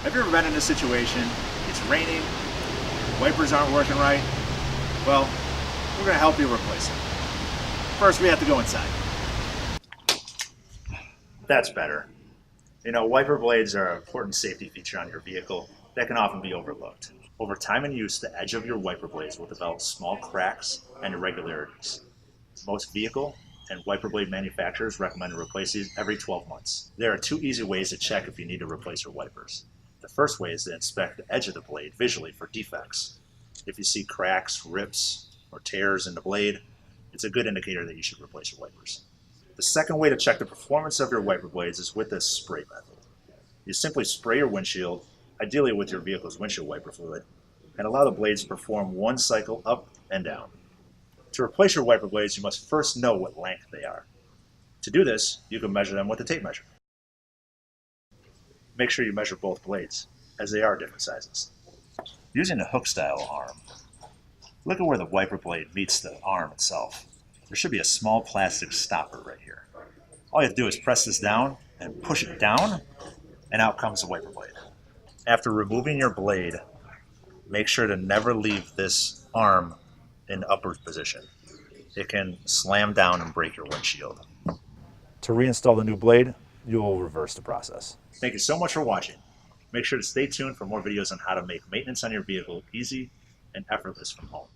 Have you ever been in a situation, it's raining, wipers aren't working right? Well, we're going to help you replace them. First, we have to go inside. That's better. You know, wiper blades are an important safety feature on your vehicle that can often be overlooked. Over time and use, the edge of your wiper blades will develop small cracks and irregularities. Most vehicle and wiper blade manufacturers recommend to replace these every 12 months. There are two easy ways to check if you need to replace your wipers. The first way is to inspect the edge of the blade visually for defects. If you see cracks, rips, or tears in the blade, it's a good indicator that you should replace your wipers. The second way to check the performance of your wiper blades is with this spray method. You simply spray your windshield, ideally with your vehicle's windshield wiper fluid, and allow the blades to perform one cycle up and down. To replace your wiper blades, you must first know what length they are. To do this, you can measure them with a tape measure. Make sure you measure both blades, as they are different sizes. Using a hook-style arm, look at where the wiper blade meets the arm itself. There should be a small plastic stopper right here. All you have to do is press this down and push it down, and out comes the wiper blade. After removing your blade, make sure to never leave this arm in upward position. It can slam down and break your windshield. To reinstall the new blade, you will reverse the process. Thank you so much for watching. Make sure to stay tuned for more videos on how to make maintenance on your vehicle easy and effortless from home.